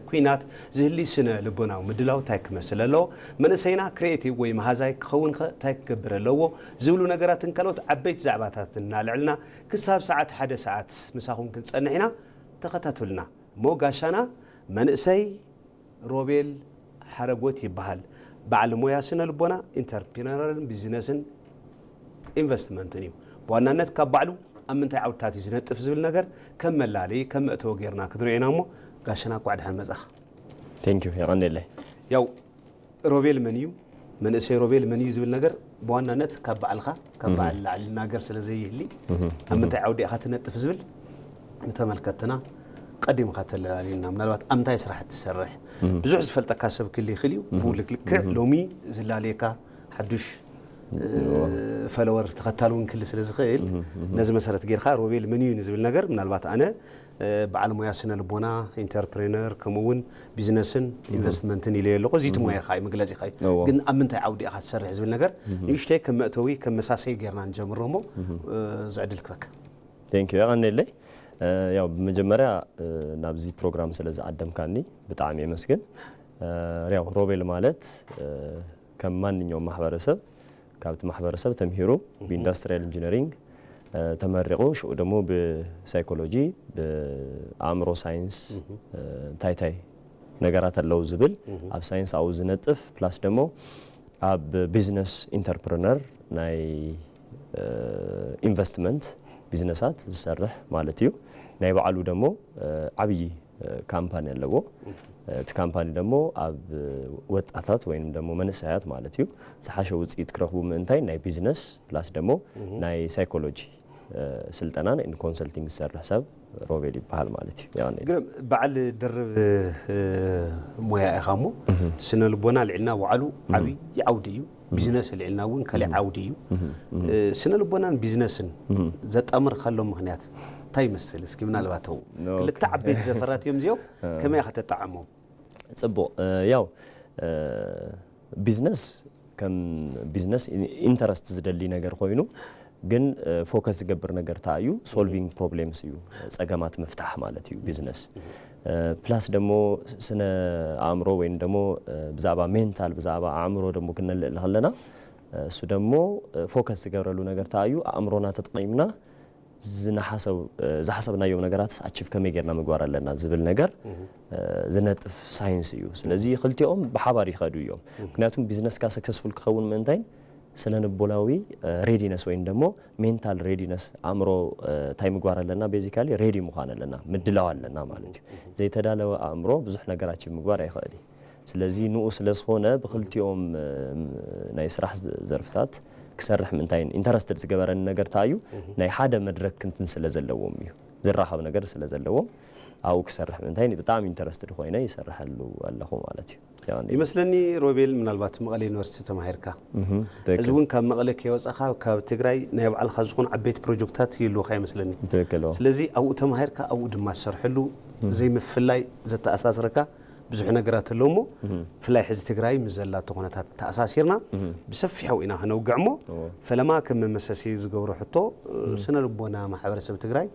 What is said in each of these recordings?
ኩናት ዝህሊ ስነ ልቦናዊ ምድላው እንታይ ክመስል ኣለዎ መንእሰይና ክሪኤቲቭ ወይ መሃዛይ ክኸውን እንታይ ክገብር ኣለዎ ዝብሉ ነገራትን ካልኦት ዓበይቲ ዛዕባታት እናልዕልና ክሳብ ሰዓት 1 ሰዓት ምሳኹም ክንጸንሕ ኢና ተኸታተሉና ሞ ጋሻና መንእሰይ ሮቤል ሓረጎት ይበሃል በዓል ሞያ ስነ ልቦና ኢንተርፕረነርን ቢዝነስን ኢንቨስትመንትን እዩ በዋናነት ካብ ባዕሉ ኣብ ምንታይ ዓውታት ዝነጥፍ ዝብል ነገር ከም መላለይ ከም መእተዊ ጌርና ክትሪኤና ሞ ጋሻና ቋዕድሃን መጻኽ ቴንክ ዩ ያቀንደለይ ያው ሮቤል መንዩ መንእሰይ ሮቤል መንዩ ዝብል ነገር በዋናነት ካብ ባዕልኻ ካብ ባዕል ላዕሊ ነገር ስለዘይህሊ ኣብ ምንታይ ዓውዲ ኢኻ ትነጥፍ ዝብል ንተመልከትና ቀዲምካ ተለላለና ምናልባት ኣምታይ ስራሕ ትሰርሕ ብዙሕ ዝፈልጠካ ሰብ ክሊ ይኽእል እዩ ብውልክልክዕ ሎሚ ዝላለየካ ሓዱሽ ፈለወር ተኸታሉን ክሊ ስለ ዝኽእል ነዚ መሰረት ጌርካ ሮቤል መንዩ ንዝብል ነገር ምናልባት ኣነ በዓል ሞያ ስነ ልቦና ኢንተርፕረነር ከምኡውን ቢዝነስን ኢንቨስትመንትን ኢለ ኣለኹ እዚቲ ሞያ ኸ መግለጺ ኸ ግን ኣብ ምንታይ ዓውዲ ኢኻ ትሰርሕ ዝብል ነገር ንእሽተይ ከም መእተዊ ከም መሳሰይ ጌርና ንጀምሮ ሞ ዝዕድል ክበካ ቴንክ ዩ ያቀንደለይ ያው በመጀመሪያ ናብዚ ፕሮግራም ስለዚ አደምካኒ በጣም የመስገን ያው ሮቤል ማለት ከማንኛውም ማህበረሰብ ካብት ማህበረሰብ ተምሂሩ በኢንዱስትሪያል ኢንጂነሪንግ ተመረቁ ሹ ደሞ በሳይኮሎጂ በአእምሮ ሳይንስ ታይታይ ነገራት አለው ዝብል አብ ሳይንስ አው ዝነጥፍ ፕላስ ደሞ አብ ቢዝነስ ኢንተርፕረነር ናይ ኢንቨስትመንት ቢዝነሳት ዝሰርሕ ማለት እዩ ናይ በዓሉ ደሞ ዓብይ ካምፓኒ ኣለዎ እቲ ካምፓኒ ደሞ ኣብ ወጣታት ወይንም ደሞ መንእሰያት ማለት እዩ ዝሓሸ ውጽኢት ክረኽቡ ምእንታይ ናይ ቢዝነስ ፕላስ ደሞ ናይ ሳይኮሎጂ ስልጠናን ኢን ኮንሰልቲንግ ዝሰርሕ ሰብ ሮቤል ይበሃል ማለት እዩ ያኔ ግን በዓል ድርብ ሞያ ኢኻሞ ስነ ልቦና ልዕልና በዓሉ ዓብይ ዓውዲ እዩ ቢዝነስ ልዕልና እውን ከሊ ዓውዲ እዩ ስነ ልቦናን ቢዝነስን ዘጣምር ካሎ ምክንያት እንታይ ይመስል እስኪ ምናልባት ነው ክልተ ዓበይቲ ዘፈራት እዮም ዚዮ ከመይ ከተጣዕሞ ጽቡቅ ያው ቢዝነስ ከም ቢዝነስ ኢንተረስት ዝደሊ ነገር ኮይኑ ግን ፎከስ ዝገብር ነገር ታዩ ሶልቪንግ ፕሮብሌምስ እዩ ጸገማት መፍታሕ ማለት እዩ ቢዝነስ ፕላስ ደሞ ስነ አእምሮ ወይን ደሞ ብዛባ ሜንታል ብዛባ አእምሮ ደሞ ክንልል ኸለና እሱ ደሞ ፎከስ ዝገብረሉ ነገር ታዩ አእምሮና ተጠቂምና ዝሐሰብናዮም ነገራት አቺቭ ከመገርና ምግባር አለና ዝብል ነገር ዝነጥፍ ሳይንስ እዩ ስለዚህ ክልቲኦም በሐባሪ ይኸዱ እዮም ምክንያቱም ቢዝነስ ካ ሰክሰስፉል ክኸውን ምንታይ ስነ ልቦናዊ ሬዲነስ ወይን ደሞ ሜንታል ሬዲነስ አእምሮ ታይ ምግባር አለና ቤዚካሊ ሬዲ መሆን አለና ምድላው አለና ማለት እዩ ዘይተዳለው አእምሮ ብዙሕ ነገራችን ምግባር አይኸዲ ስለዚህ ንኡ ስለዝኾነ በክልቲኦም ናይ ስራሕ ዘርፍታት ክሰርሕ ምንታይ ኢንተረስትድ ዝገበረን ነገር ታዩ ናይ ሓደ መድረክ ክንትን ስለዘለዎም እዩ ዝራኸብ ነገር ስለዘለዎም አው ክሰርሕ ምንታይ በጣም ኢንተረስትድ ኮይነ ይሰርሐሉ አለኹ ማለት እዩ ይመስለኒ ሮቤል ምናልባት መቀሌ ዩኒቨርሲቲ ተማሂርካ እዚውን ካብ መቀሌ ከይወጻኻ ካብ ትግራይ ናይ በዓልካ ዝኾኑ ዓበይቲ ፕሮጀክታት ይልውካ ይመስለኒ ስለዚህ አው ተማሂርካ አው ድማ ሰርሐሉ ዘይምፍላይ ዘተኣሳስረካ ብዙሕ ነገራት ኣለሞ ፍላይ ሕዚ ትግራይ ምዘላቶ ኩነታት ተኣሳሲርና ብሰፊሑ ኢና ክንውግዕሞ ፈለማ ከም መሰሲ ዝገብሩ ሕቶ ስነ ልቦና ማሕበረሰብ ትግራይ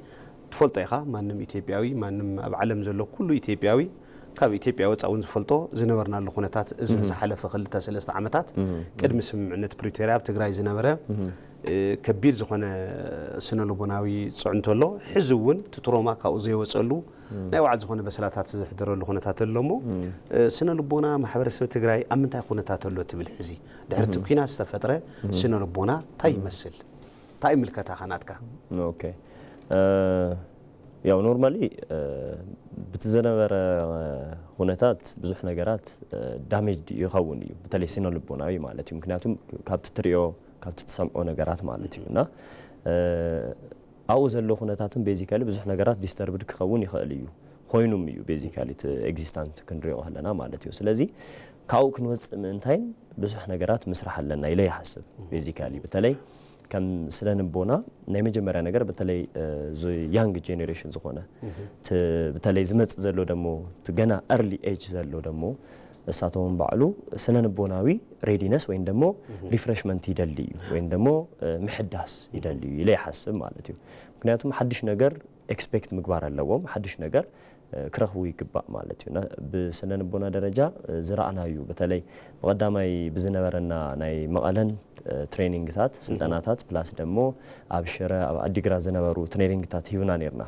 ትፈልጦ ኢኻ ማንም ኢትዮጵያዊ ማንም ኣብ ዓለም ዘሎ ኩሉ ኢትዮጵያዊ ካብ ኢትዮጵያ ወጻውን ዝፈልጦ ዝነበርናሉ ኩነታት እዚ ዝሓለፈ 2-3 ዓመታት ቅድሚ ስምምዕነት ፕሪቶሪያ ኣብ ትግራይ ዝነበረ ከቢድ ዝኾነ ስነ ልቦናዊ ጽዕንተሎ ሕዚ እውን ትትሮማ ካብኡ ዘይወጸሉ ናይ ዋዕድ ዝኾነ በሰላታት ዝሕደረሉ ኩነታት ኣለሞ ስነ ልቦና ማሕበረሰብ ትግራይ ኣብ ምንታይ ኩነታት ኣሎ ትብል ሕዚ ድሕርቲ ኩናት ዝተፈጥረ ስነ ልቦና ታይ ይመስል ታይ ምልከታ ኻናትካ ኦኬ ያው ኖርማሊ ብትዘነበረ ሁነታት ብዙሕ ነገራት ዳሜጅ ይኸውን እዩ በተለይ ስነ ልቦናዊ ማለት እዩ ምክንያቱም ካብቲ ትሪኦ ካብቲ ተሰምዖ ነገራት ማለት እዩና አው ዘሎ ሁነታትን ቤዚካሊ ብዙሕ ነገራት ዲስተርብድ ክኸውን ይኽእል እዩ ኮይኑም እዩ ቤዚካሊ ኤግዚስታንት ክንሪኦ ኣለና ማለት እዩ ስለዚህ ካው ክንወጽእ ምንታይ ብዙሕ ነገራት መስራሕ ኣለና ኢለ ይሐስብ ቤዚካሊ በተለይ ከም ስለንቦና ናይ መጀመሪያ ነገር በተለይ ያንግ ጄኔሬሽን ዝኾነ በተለይ ዝመጽ ዘሎ ደሞ ገና early age ዘሎ ደሞ እሳቶም ባዕሉ ስለንቦናዊ ሬዲነስ ወይን ደሞ ሪፍሬሽመንት ይደልዩ ወይን ደሞ ምሕዳስ ይደልዩ ኢለ ይሐስብ ማለት እዩ ምክንያቱም ሐድሽ ነገር ኤክስፔክት ምግባር ኣለዎም ሐድሽ ነገር ክረኽቡ ይግባእ ማለት እዩ ብስነ ልቦና ደረጃ ዝረኣናዩ በተለይ በቀዳማይ ብዝነበረና ናይ መቐለን ትሬኒንግታት ስልጠናታት ፕላስ ደሞ ኣብ ሽረ ኣብ ኣዲግራት ዝነበሩ ትሬኒንግታት ሂብና ነርና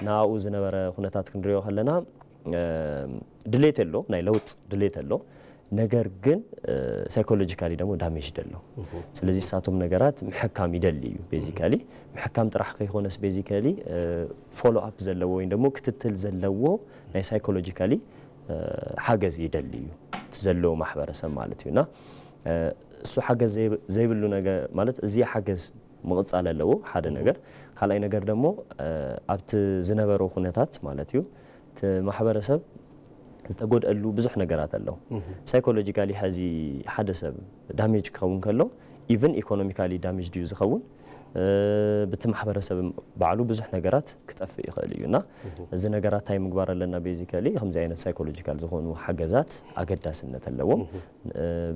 ናኡ ዝነበረ ኩነታት ክንሪኦ ከለና ድሌት ኣሎ ናይ ለውጥ ድሌት ኣሎ ነገር ግን ሳይኮሎጂካሊ ደሞ ዳሜጅ ደሎ ስለዚህ ሳቶም ነገራት ምሕካም ይደሊ እዩ ቤዚካሊ ምሕካም ጥራሕ ከይኾነስ ቤዚካሊ ፎሎ አፕ ዘለዎ ወይ ደሞ ክትትል ዘለዎ ናይ ሳይኮሎጂካሊ ሓገዝ ይደሊ እዩ ተዘለው ማሕበረሰብ ማለት እዩና እሱ ሓገዝ ዘይብሉ ነገር ማለት እዚ ሓገዝ መቕጻል ኣለዎ ሓደ ነገር ካልኣይ ነገር ደሞ ኣብቲ ዝነበሩ ኩነታት ማለት እዩ ማሕበረሰብ ዝተጎድአሉ ብዙሕ ነገራት ኣለዉ ሳይኮሎጂካሊ ሕዚ ሓደ ሰብ ዳሜጅ ክኸውን ከሎ ኢቨን ኢኮኖሚካሊ ዳሜጅ ድዩ ዝኸውን በቲ ማሕበረሰብ ባዕሉ ብዙሕ ነገራት ክጠፍእ ይኽእል እዩና እዚ ነገራት ታይ ምግባር ኣለና ቤዚካሊ ከምዚ ዓይነት ሳይኮሎጂካል ዝኾኑ ሓገዛት ኣገዳስነት ኣለዎም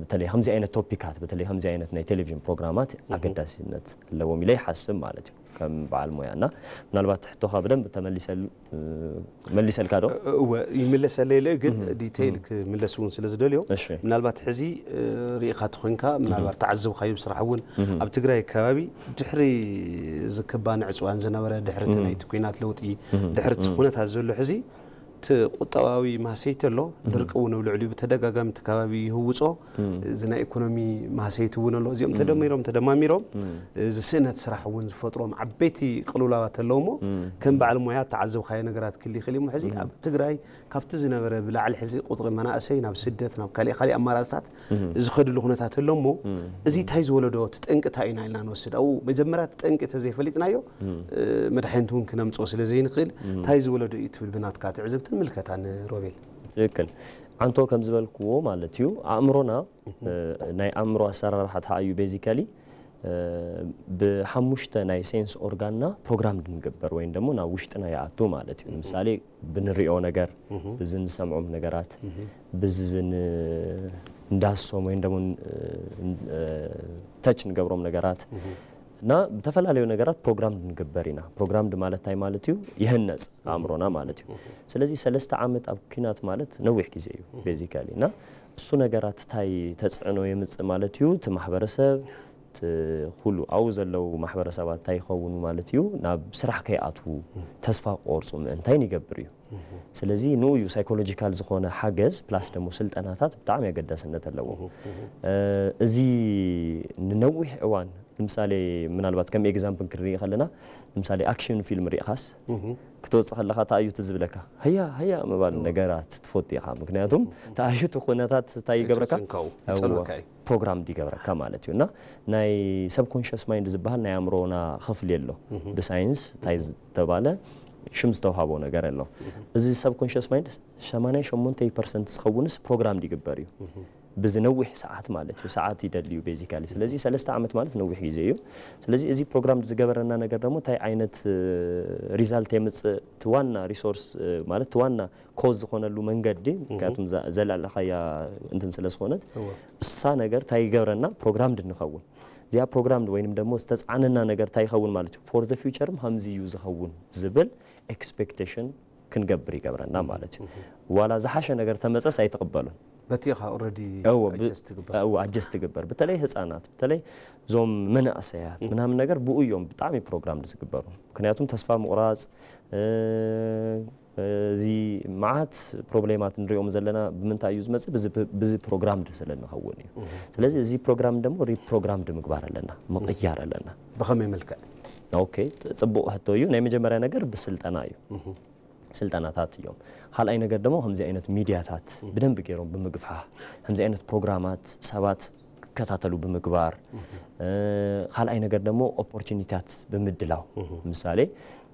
በተለይ ከምዚ ዓይነት ቶፒካት በተለይ ከምዚ ዓይነት ናይ ቴሌቪዥን ፕሮግራማት ኣገዳስነት ኣለዎም ኢለ ይሓስብ ማለት እዩ ከም በዓል ሞያና ምናልባት ትሕቶኻ በደንብ መልሰልካ ዶ ይምለሰለ ኢለ ግን ዲቴይል ክምለስ እውን ስለ ዝደልዮ ምናልባት ሕዚ ሪኢኻ ትኾንካ ምናልባት ተዓዝብካዮ ስራሕ እውን ኣብ ትግራይ ከባቢ ድሕሪ ዝክባን ዕፅዋን ዝነበረ ድሕሪ ናይቲ ኩናት ለውጢ ድሕሪ ኩነታት ዘሎ ሕዚ ቁጠባዊ ማሰይቲ ኣሎ ድርቅ እውን ኣብ ልዕሊኡ ብተደጋጋሚ ከባቢ ይህውጾ ዝና ኢኮኖሚ ማሰይቲ እውን ኣሎ እዚኦም ተደማሚሮም ዝስእነት ስራሕ እውን ዝፈጥሮም ዓበይቲ ቅልውላባት ኣለውሞ ከም በዓል ሞያ ተዓዝብካዮ ነገራት ክሊ ክሊ ሕዚ ኣብ ትግራይ ካብቲ ዝነበረ ብላዕሊ ሕዚ ቁጥሪ መናእሰይ ናብ ስደት ናብ ካልእ ኣማራፅታት ዝኸድሉ ኩነታት ኣለሞ እዚ ታይ ዝወለዶ ተጠንቅታ ኢና ኢልና ንወስድ ኣው መጀመርያ ተጠንቂ ተዘይፈሊጥናዮ መድሓኒት እውን ክነምፅኦ ስለ ዘይንኽእል ታይ ዝወለዶ እዩ ትብል ብናትካ ትዕዝብ ምልከታን ሮቤል ትክክል አንቶ ከም ዝበልክዎ ማለት እዩ ኣእምሮና ናይ ኣእምሮ ኣሰራርሓ ተሓዩ ቤዚካሊ ብሓሙሽተ ናይ ሴንስ ኦርጋንና ፕሮግራም ድንገበር ወይ ደሞ ናብ ውሽጥና ያኣቱ ማለት እዩ ለምሳሌ ብንሪኦ ነገር ብዝን ሰምዖም ነገራት ብዝን እንዳሶም ወይ ደሞ ተች ንገብሮም ነገራት ና በተፈላለዩ ነገራት ፕሮግራም ድንገበሪና ፕሮግራም ማለት ታይ ማለት እዩ ይህነጽ አእምሮና ማለት እዩ ስለዚህ 3 ዓመት ኣብ ኩናት ማለት ነውሕ ግዜ እዩ ቤዚካሊ ና እሱ ነገራት ታይ ተጽዕኖ የምጽ ማለት እዩ ቲ ማሕበረሰብ ሁሉ አው ዘለው ማሕበረሰባት ታይ ኸውን ማለት እዩ ናብ ስራሕ ከይኣቱ ተስፋ ቆርጹ እንታይን ይገብር እዩ ስለዚህ ነው ዩ ሳይኮሎጂካል ዝኾነ ሓገዝ ፕላስ ደሞ ስልጠናታት በጣም ያገዳስነት ኣለዎ እዚ ንነውሕ እዋን ለምሳሌ ምናልባት ከም ኤግዛምፕል ክርኢ ከለና ለምሳሌ አክሽን ፊልም ሪኢኻስ ክትወጽ ከለኻ ታዩ ትዝብለካ هيا መባል ነገራት ትፈጥይኻ ምክንያቱም ታዩ ተኾነታት ታይ ገብረካ ፕሮግራም ዲገብረካ ማለት እዩና ናይ ሰብኮንሽስ ማይንድ ዝባሃል ናይ አእምሮና ክፍል የሎ ብሳይንስ ታይ ተባለ ሽም ዝተውሃቦ ነገር ኣሎ እዚ ሰብኮንሽስ ማይንድ 88% ዝኸውንስ ፕሮግራም ዲግበር እዩ بزنوح ساعات مالتي وساعات يدليو بيزيكالي سلازي 3 عامات مالت نوح غيزيو سلازي ازي بروجرام زغبرنا ነገር ደግሞ ታይ አይነት ሪዛልት የምጽ ተዋና ሪሶርስ ማለት ተዋና ኮዝ ሆነሉ መንገድ ምክንያቱም ዘላላኸያ እንትን ስለስሆነት እሳ ነገር ታይ ገብረና ፕሮግራም ድንኸውን ዚያ ፕሮግራም ወይንም ደግሞ ተጻነና ነገር ታይ ኸውን ማለት ፎር ዘ ፊውቸርም ሀምዚ ዩዝ ኸውን ዝብል ኤክስፔክቴሽን ክንገብር ይገብረና ማለት ዋላ ዘሐሸ ነገር ተመጸስ አይተቀበሉን በቲኻ ኦሬዲ አጀስት ገበር በተለይ ህፃናት በተለይ ዞም መናእሰያት ምናምን ነገር ብኡዮም በጣም ፕሮግራም ዝግበሩ ምክንያቱም ተስፋ መቁራጽ እዚ ማዓት ፕሮብሌማት እንሪኦም ዘለና ብምንታይ ዩዝ መጽ ብዚ ፕሮግራም ስለና ኸውን እዩ ስለዚህ እዚ ፕሮግራም ደግሞ ሪፕሮግራም ድምግባር ኣለና መቀየር ኣለና በኸመይ መልከ ኦኬ ጽቡቅ ህቶ እዩ ናይ መጀመሪያ ነገር በስልጠና እዩ ስልጠናታት እዮም ሐላይ ነገር ደግሞ همزي አይነት ሚዲያታት በደንብ ገሮም በመግፋ همزي አይነት ፕሮግራማት ሰባት ከተታተሉ በመግባር ሐላይ ነገር ደግሞ ኦፖርቹኒቲታት በመድላው ምሳሌ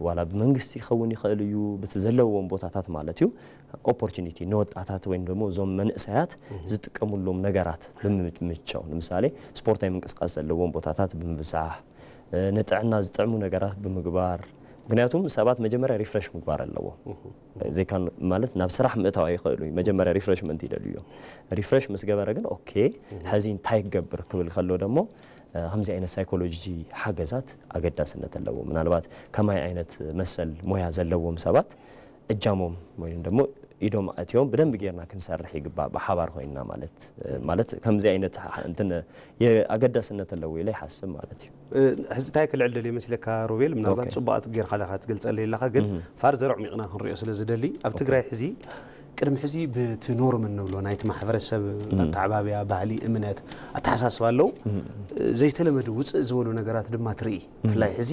ዋላ በመንግስት ይኸውን ይኽእል እዩ በተዘለውም ቦታታት ማለት እዩ ኦፖርቹኒቲ ነወጣታት ወይ ደግሞ ዞም መንእሰያት ዝጥቀሙሎም ነገራት በመምጥምቻው ምሳሌ ስፖርታዊ መንቀሳቀስ ዘለዎም ቦታታት በመብዛህ ነጥዕና ዝጥዕሙ ነገራት በመግባር ምክንያቱም ሰባት መጀመሪያ ሪፍሬሽ ምግባር ኣለዎ ዘይካን ማለት ናብ ስራሕ ምእታው ይኽእሉ መጀመሪያ ሪፍሬሽመንት ይደልዩ ሪፍሬሽ መስገበረ ግን ኦኬ ሐዚን ታይ ገበር ክብል ከሎ ደግሞ همزي አይነት ሳይኮሎጂ ሓገዛት አገዳስነት ኣለዎ ምናልባት ከማይ አይነት መሰል ሞያ ዘለዎም ሰባት እጃሞም ወይም ደግሞ ኢዶም አትዮም በደንብ ጌርና ክንሰርሕ ይግባ በሓባር ኮይና ማለት ከምዚ አይነት እንትን የአገዳስነት አለው ላይ ሐስብ ማለት እዩ ሕዝታይ ክልዕል ይመስለካ ሮቤል ምናልባት ጽባኣት ጌር ካለካ ትገልጸልይ ለካ ግን ፋር ዘርዑ ሚቕና ክንሪኦ ስለ ዝደሊ ኣብ ትግራይ ሕዚ ቅድም ሕዚ ብትኖርም እንብሎ ናይቲ ማሕበረሰብ ኣተዓባብያ ባህሊ እምነት ኣተሓሳስባ ኣለው ዘይተለመዱ ውፅእ ዝበሉ ነገራት ድማ ትርኢ ብፍላይ ሕዚ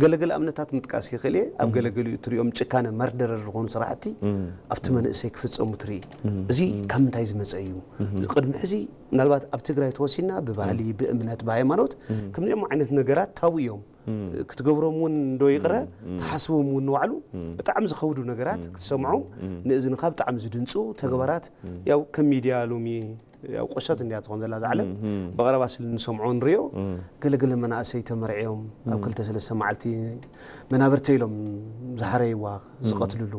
ገለገለ እምነታት ምጥቃስ ይኽእል ኣብ ገለገሉ ትሪኦም ጭካነ መርደር ዝኾኑ ስራሕቲ ኣብቲ መንእሰይ ክፍፀሙ ትርኢ እዚ ካብ ምንታይ ዝመፀ እዩ ቅድሚ ሕዚ ምናልባት ኣብ ትግራይ ተወሲና ብባህሊ ብእምነት ብሃይማኖት ከምዚኦም ዓይነት ነገራት ታው እዮም ክትገብሮም ውን ዶ ይቕረ ተሓስቦም ውን ንባዕሉ ብጣዕሚ ዝኸውዱ ነገራት ክትሰምዑ ንእዝንኻ ብጣዕሚ ዝድንፁ ተግባራት ያው ከም ሚድያ ሎሚ ያው ቆሸት እንዲያ ትኾን ዘላ ዝዓለም በቐረባ ስለ ንሰምዖ ንሪኦ ገለገለ መናእሰይ ተመርዒዮም ኣብ 2-3 መዓልቲ መናብርተ ኢሎም ዝሓረይዋ ዝቐትልሉ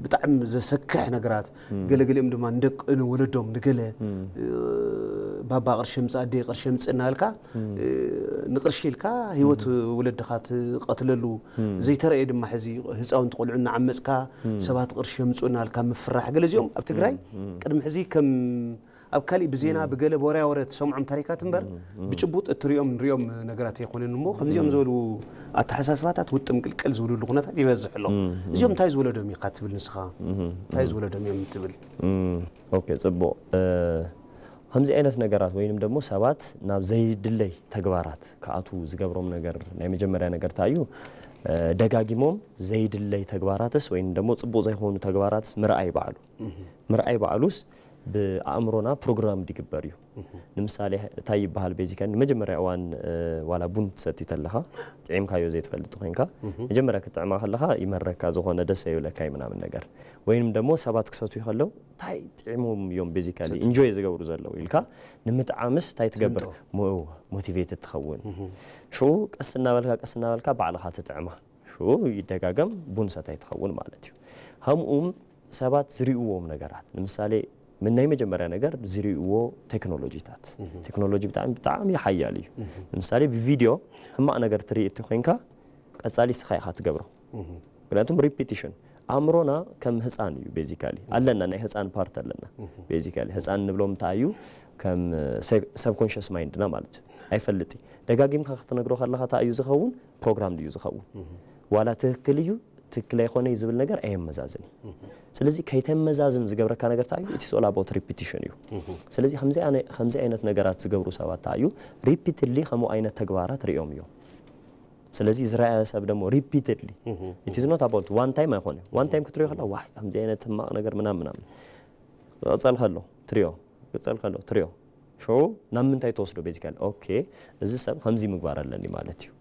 ብጣዕሚ ዘሰክሕ ነገራት ገለገሊኦም ድማ ንደቅ ንወለዶም ንገለ ባባ ቅርሺ ምፅእ ኣዴ ቅርሺ ምፅእ እናበልካ ንቅርሺ ኢልካ ሂወት ወለድኻ ትቐትለሉ ዘይተረአየ ድማ ሕዚ ህፃውንቲ ቆልዑ እናዓመፅካ ሰባት ቅርሺ ምፅኡ እናበልካ ምፍራሕ ገለ እዚኦም ኣብ ትግራይ ቅድሚ ሕዚ ከም ኣብ ካሊእ ብዜና ብገለ ቦርያ ወረ ተሰምዖም ታሪካት እምበር ብጭቡጥ እትሪኦም ንሪኦም ነገራት ኣይኮኑን እሞ ከምዚኦም ዝበሉ ኣተሓሳስባታት ውጥም ቅልቅል ዝብልሉ ኩነታት ይበዝሕ ኣሎ እዚኦም እንታይ ዝወለዶም ኢኻ ትብል ንስኻ እንታይ ዝወለዶም እዮም ትብል ኦኬ ጽቡቕ ከምዚ ዓይነት ነገራት ወይንም ደግሞ ሰባት ናብ ዘይድለይ ተግባራት ከኣቱ ዝገብሮም ነገር ናይ መጀመርያ ነገር ታዩ ደጋጊሞም ዘይድለይ ተግባራትስ ወይንም ደግሞ ጽቡቕ ዘይኾኑ ተግባራትስ ምርኣይ በዓሉስ በአእምሮና ፕሮግራም ዲግበር እዩ ንምሳሌ ታይ ይባሃል ቤዚካሊ መጀመርያ እዋን ዋላ ቡን ትሰቲ ተለኻ ጥዒምካዮ ዘይትፈልጥ ኮይንካ መጀመርያ ክትጥዕማ ከለኻ ይመረካ ዝኾነ ደስ ይብለካ ምናምን ነገር ወይንም ደግሞ ሰባት ክሰቱ ይኸለው ታይ ጥዒሞም እዮም ቤዚካሊ ኢንጆይ ዝገብሩ ዘለው ኢልካ ንምጥዓምስ ታይ ትገብር ሞቲቬትድ ትኸውን ሹ ቀስና በልካ ባዕልኻ ትጥዕማ ሹ ይደጋገም ቡን ሰታይ ትኸውን ማለት እዩ ሃምኡም ሰባት ዝሪእዎም ነገራት ንምሳሌ من ناي مجمرة نجار زريو تكنولوجيات تكنولوجي بتاعم يحيالي مثالي بفيديو هم أنا جر تري تخينك أصلي سخاء هات جبره بلاتهم ريبيتيشن أمرنا كم هسان يو بيزيكالي ألنا نه هسان بارت ألنا بيزيكالي هسان نبلوم تايو كم subconscious mind نمالج أي فلتي دقاقيم خاطر نجرو خلا خاطر أيو زخون program ديو زخون ولا تكليو تكلي خوني يزبل نجار أيام مزازني سلزي كيتم مزازن زجبرك أنا قرت أيو it's all about repetition يو سلزي خمسة عينة نجارات زجبرو سوا تايو repeatedly خمو عينة تجوارات ريوم يو سلزي زرع سبب دمو repeatedly it is not about one time ما يخونه one time كتريو خلا واحد خمسة عينة ما نجار منام أصل خلو تريو شو نام من تاي توصلوا بيزيكال أوكي إذا سب خمسة مقبارة لني مالتيو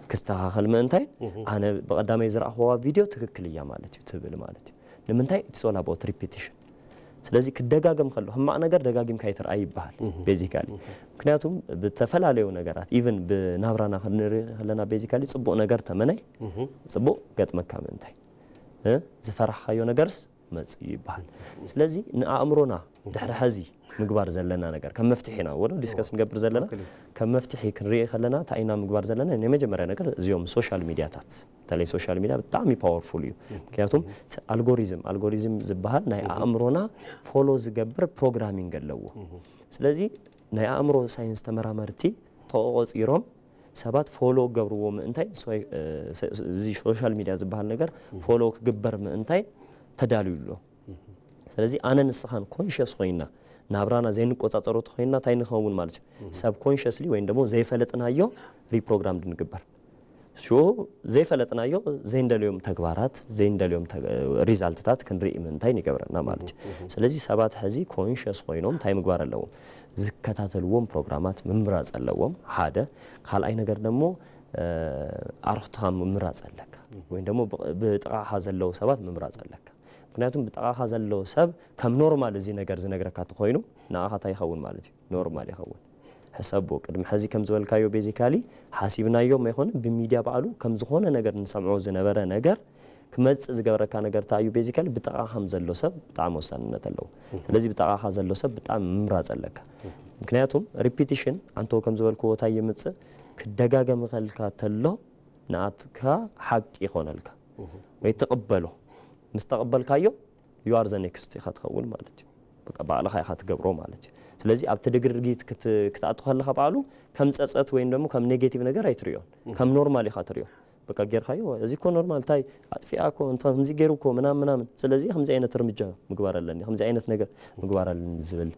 كستاخل من تاي أنا بقدامي زرع هو فيديو تككليا مالتيو تبل مالتيو لمن تاي it's all about repetition ስለዚህ ከደጋገም ከለው هم ነገር ደጋግም ካይተር አይባል ቤዚካሊ ምክንያቱም በተፈላላዩ ነገራት ኢቭን በናብራና ከለና ቤዚካሊ ጽቡቅ ነገር ተመናይ ጽቡቅ ገጥመካ መንታይ ዝፈራሐዮ ነገርስ መጽ ይባል ስለዚህ ንአእምሮና ድሕሪ ሐዚ ምግባር ዘለና ነገር ከም መፍትሒና ወሎ ዲስከስ ንገብር ዘለና ከም መፍትሒ ክንሪኢ ከለና ታይና ምግባር ዘለና የመጀመሪያ ነገር እዚኦም ሶሻል ሚዲያታት ተለይ ሶሻል ሚዲያ በጣም ፓወርፉል እዩ ምክንያቱም አልጎሪዝም ዝባሃል ናይ አእምሮና ፎሎ ዝገብር ፕሮግራሚንግ አለው ስለዚህ ናይ አእምሮ ሳይንስ ተመራመርቲ ተቆጽሮም ሰባት ፎሎ ገብርዎ ምንታይ እዚ ሶሻል ሚዲያ ዝባሃል ነገር ፎሎ ክግበር ምንታይ ተዳልዩሎ ስለዚህ አነ ንስኻን ኮንሺየስ ኮይና ናብራና ዘይን ቆጻጸሮት ኮይና ታይ ንኸውን ማለት ሰብኮንሺየስሊ ወይን ደሞ ዘይፈለጥናዮ ሪፕሮግራም ድንግበር ሾ ዘይፈለጥናዮ ዘይንደልዮም ተግባራት ዘይንደልዮም ሪዛልትታት ክንርኢ ምንታይ ንገብረና ማለት ስለዚህ ሰባት ሐዚ ኮንሺየስ ኮይኖም ታይ ምግባር አለው ዝከታተልዎም ፕሮግራማት ምምራጽ አለዎም ሓደ ካልአይ ነገር ደሞ አርኽታም ምምራጽ አለካ ወይን ደሞ በጥቃሃ ዘለው ሰባት ምምራጽ አለካ ምክንያቱም በጣቃ ዘለው ሰብ ከም ኖርማል እዚ ነገር ዝነግረካ ተኮይኑ ናአኻ ይኸውን ማለት እዩ ኖርማል ይኸውን حسابو ቅድም ሐዚ ከም ዝበልካዮ ቤዚካሊ ሐሲብናዮ ማይሆን በሚዲያ ባዓሉ ከም ዝኾነ ነገር እንሰምዖ ዝነበረ ነገር ክመጽ ዝገብረካ ነገር ታዩ ቤዚካሊ በጣቃም ዘለው ሰብ በጣም ወሳንነት አለው ስለዚህ በጣቃ ዘለው ሰብ በጣም ምምራጽ አለካ ምክንያቱም ሪፒቲሽን አንተ ከም ዝበልከው ታይ የምጽ ክደጋገም ኸልካ ተሎ ናአትካ ሐቅ ይሆናልካ ويتقبله مستقبلكايو you are the next يخاتخون مالتي بقى بعلها يخاتقبرو مالتي ስለዚህ ኣብ ተደግርጊት ክትኣቱ ከለኻ በዓሉ ከም ጸጸት ወይም ደግሞ ከም ኔጌቲቭ ነገር አይትሪዮን ከም ኖርማል ይኻትሪዮ በቃ ጌርካዮ እዚ ኮ ኖርማል ታይ አጥፊያኮ እንተ ከምዚ ጌሩኮ ምናምን ስለዚህ ከምዚ አይነት እርምጃ ምግባር አለኒ ከምዚ አይነት ነገር ምግባር አለኒ ዝብል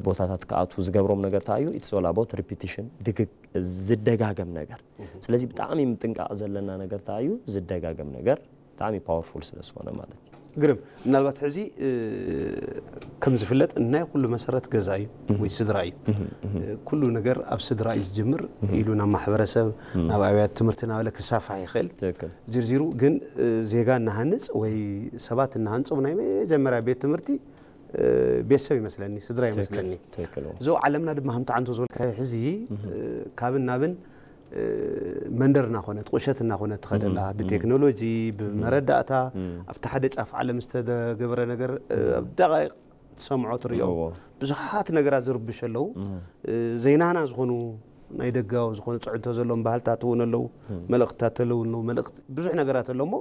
ቦታታት ከኣቱ ዝገብሮም ነገር ታዩ ኢትስ ኦል አባውት ሪፒቲሽን ዝደጋገም ነገር ስለዚህ በጣም የምጥንቃቅ ዘለና ነገር ታዩ ዝደጋገም ነገር በጣም ፓወርፉል ስለሆነ ማለት ግርም ምናልባት ሕዚ ከም ዝፍለጥ እናይ ኩሉ መሰረት ገዛ እዩ ወይ ስድራ እዩ ኩሉ ነገር ኣብ ስድራ እዩ ዝጅምር ኢሉና ማሕበረሰብ ናብ ኣብያት ትምህርቲ ናበለ ክሳፋሕ ይኽእል ዝርዝሩ ግን ዜጋ እናሃንጽ ወይ ሰባት እናሃንጾም ናይ መጀመርያ ቤት ትምህርቲ ቤተሰብ ይመስለኒ ስድራ ይመስለኒ ዞ ዓለምና ድማ ሃምታ አንቶ ዝብልካ ሕዚ ካብን ናብን መንደርና ኾነት ቁሸትና ኾነት ተኸደላ በቴክኖሎጂ በመረዳእታ ኣብታ ሓደ ጫፍ ዓለም ዝተገበረ ነገር ደቂቕ ተሰምዖ ትሪኦ ብዙሓት ነገራት ዝርብሸለው ዘይናና ዝኾኑ ናይ ደጋው ዝኾኑ ጽዕንቶ ዘሎም ባህልታት እውን ኣለው መልእኽትታት ኣለው መልእኽት ብዙሕ ነገራት ኣለሞ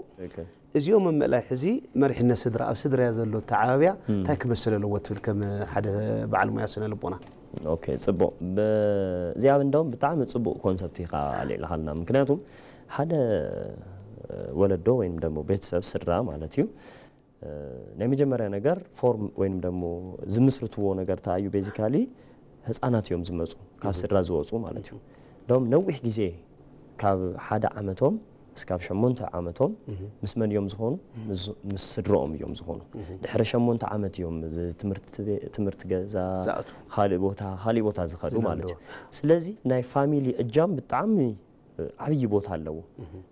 እዚኦም መምላይ ሕዚ መሪሕነት ስድራ ኣብ ስድራ ዘሎ ተዓባብያ እንታይ ክመስል ኣለዎ ትብል ከም ሓደ በዓል ሞያ ስነ ልቦና ኦኬ ጽቡቅ በዚያብ እንደውም በጣም ጽቡቅ ኮንሰፕት ይኻልልና ምክንያቱም ሓደ ወለዶ ወይም ደግሞ ቤተሰብ ስድራ ማለት እዩ ናይ መጀመሪያ ነገር ፎርም ወይም ደግሞ ዝምስርትዎ ነገር ታዩ ቤዚካሊ ህፃናት እዮም ዝመጹ ካብ ስድራ ዝወጹ ማለት እዩ እንደውም ነዊሕ ግዜ ካብ ሓደ ዓመቶም እስካብ 8 ዓመቶም ምስ መን እዮም ዝኾኑ ምስ ስድሮኦም እዮም ዝኾኑ ድሕሪ 8 ዓመት እዮም ትምህርት ገዛ खाली ቦታ ዝኸዱ ማለት እዩ ስለዚ ናይ ፋሚሊ እጃም ብጣዕሚ ዓብይ ቦታ ኣለዎ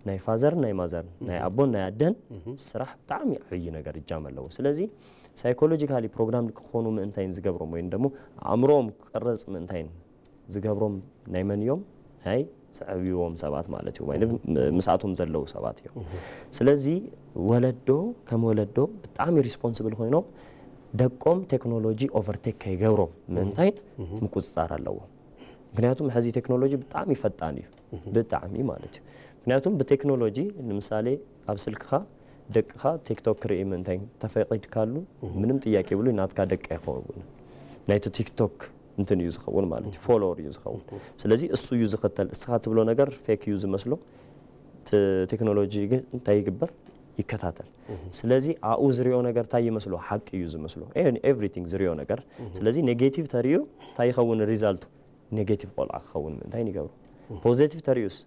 ናይ ፋዘር ናይ ማዘር ናይ አቦን ናይ አደን ስራሕ ብጣዕሚ ዓብይ ነገር እጃም ኣለዎ ስለዚ ሳይኮሎጂካሊ ፕሮግራም ክኾኑ ምንታይን ዝገብሮም ወይ ደግሞ አእምሮም ቅርጽ ምንታይን ዝገብሮም ናይ መን እዮም ናይ ሰዓቢዎም ሰባት ማለት እዩ ወይ መስአቶም ዘለው ሰባት እዮም ስለዚ ወለዶ ከም ወለዶ በጣም ሪስፖንሲብል ሆይኖም ደቆም ቴክኖሎጂ ኦቨርቴክ ከይገብሮም ምንታይን ምቁጽጻር ኣለዎ ምክንያቱም ሕዚ ቴክኖሎጂ በጣም ይፈጣን እዩ በጣም ማለት እዩ ምክንያቱም በቴክኖሎጂ ለምሳሌ ኣብ ስልክኻ ደቅኻ ቲክቶክ ሪኢ ምንታይን ተፈቂድ ካሉ ምንም ጥያቄ ብሉ ናትካ ደቅ አይኸውን ናይቶ ቲክቶክ እንትን ዩዝ ኸውን ማለት ፎሎወር ዩዝ ኸውን ስለዚህ እሱ ዩዝ ከተል እስኻት ብሎ ነገር ፌክ ዩዝ መስሎ ቴክኖሎጂ ግን እንታይ ይግበር ይከታተል ስለዚህ አኡ ዝሪዮ ነገር ታይ መስሎ ሐቅ ዩዝ መስሎ ኤቭሪቲንግ ዝሪዮ ነገር ስለዚህ ኔጌቲቭ ተሪዮ ታይ ኸውን ሪዛልቱ ኔጌቲቭ ቆልዓ ኸውን ምንታይ ይገብሩ ፖዚቲቭ ተሪዩስ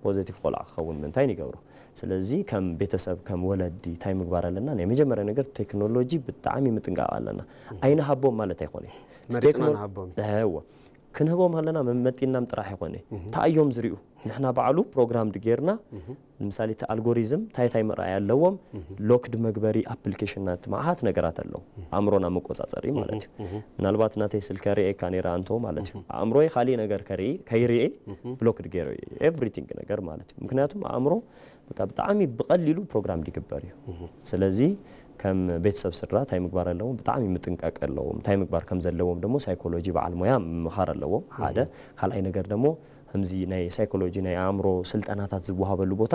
ፖዚቲቭ ቆልዓ ኸውን ምንታይ ይገብሩ ስለዚህ ከም ቤተሰብ ከም ወለዲ ታይ ምግባር ኣለና ናይ መጀመሪያ ነገር ቴክኖሎጂ በጣም ምጥንቃቅ ኣለና አይነ ሀቦም ማለት አይኾነ መሪጥና ሀቦም አይዋ ክንህቦም ኣለና መመጢና ምጥራህ አይኾነ ታዮም ዝሪኡ ንሕና በዓሉ ፕሮግራም ድጌርና ለምሳሌ አልጎሪዝም ታይ መራይ ያለውም ሎክድ መግበሪ አፕሊኬሽናት ማአት ነገራት አለው አምሮና መቆጻጸሪ ማለት ነው ምናልባት ናተይ ስልከሪ ካሜራ አንቶ ማለት ነው አምሮይ ኻሊ ነገር ከይሪ ብሎክድ ጌሮ ኤቭሪቲንግ ነገር ማለት ነው ምክንያቱም አምሮ በቃ በጣም በቀሊሉ ፕሮግራም ዲገበር እዩ ስለዚህ ከም ቤተሰብ ስድራ ታይ ምግባር ኣለዎ በጣም ይምጥንቀቅ ኣለዎ ታይ ምግባር ከም ዘለዎም ደግሞ ሳይኮሎጂ በዓል ሞያ ምኻር ኣለዎ ሓደ ካልኣይ ነገር ደግሞ همزي ناي سايكولوجي ناي عمرو سلطناتات ዝወሃበሉ ቦታ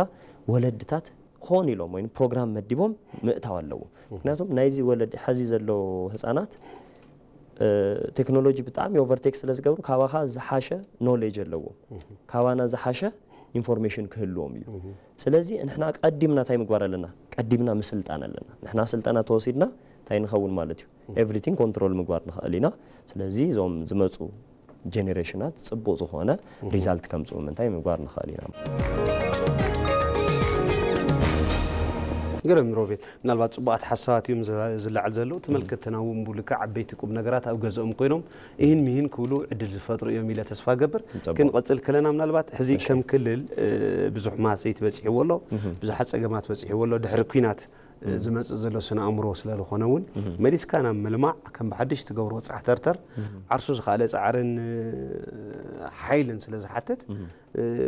ወለድታት ሆን ኢሎም ወይ ፕሮግራም መዲቦም ምእታው ኣለዎ ምክንያቱም ናይዚ ወለድ ሐዚ ዘሎ ህፃናት ቴክኖሎጂ በጣም ኦቨርቴክ ስለዝገብሩ ካባኻ ዝሓሸ ኖሌጅ ኣለዎ ካባና ዝሓሸ ኢንፎርሜሽን ክህልዎም እዩ ስለዚህ እንሕና ቀዲምና ታይ ምግባር ኣለና ቀዲምና ምስልጣን ኣለና ንሕና ስልጣና ተወሲድና ታይ ንኸውን ማለት እዩ ኤቭሪቲንግ ኮንትሮል ምግባር ንኽእሊና ስለዚህ ዞም ዝመጹ ጄኔሬሽናት ጽቡቅ ዝኾነ ሪዛልት ከምጽኡ ምንታይ ምግባር ንኽእሊና ግርም ሮቤል ምናልባት ጽቡቃት ሓሳባት እዮም ዝለዓል ዘለው ተመልከተና ወንቡልካ ዓበይቲ ቁም ነገራት ኣብ ገዛኦም ኮይኖም ይህን ሚህን ክብሉ ዕድል ዝፈጥሩ እዮም ኢለ ተስፋ ገበር ግን ቀጽል ከለና ምናልባት ሕዚ ከም ክልል ብዙሕ ማሰይ ትበጽሕዎ ኣሎ ብዙሓት ጸገማት በጽሕዎ ኣሎ ድሕሪ ኩናት ዝመጽእ ዘሎ ስነ አእምሮ ስለዝኾነ እውን መሊስካ ናብ መልማዕ ከም በሓድሽ ትገብሮ ጻሕተርተር ዓርሱ ዝኻለ ጻዕርን ሓይልን ስለዝሓትት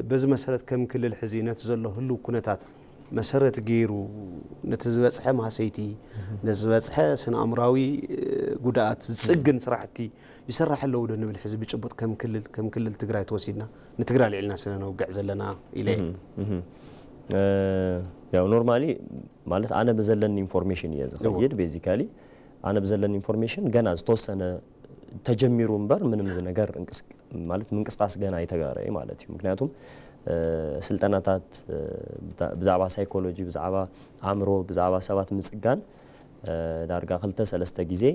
በዚ መሰረት ከም ክልል ሕዚ ነቲ ዘሎ ህሉ ኩነታት መሰረት ገይሩ ነቲ ዝበጽሐ ማሰይቲ ነዝበጽሐ ስነ አእምራዊ ጉዳት ዝጽግን ስራሕቲ ይስራሕ ኣለዎ ዶ ንብል ሕዚ ብጭቡጥ ከም ክልል ትግራይ ተወሲድና ንትግራይ ልዕልና ስለነውግዕ ዘለና ኢለ ያው ኖርማሊ ማለት አነ በዘለን ኢንፎርሜሽን ይዘኸይድ ቤዚካሊ አነ በዘለን ኢንፎርሜሽን ገና ዝተወሰነ ተጀሚሩ እንበር ምንም ነገር ማለት ምንቅስቃስ ገና ይተጋራይ ማለት እዩ ምክንያቱም ስልጠናታት ብዛዕባ ሳይኮሎጂ ብዛዕባ አእምሮ ብዛዕባ ሰባት ምጽጋን ዳርጋ 2-3 ጊዜ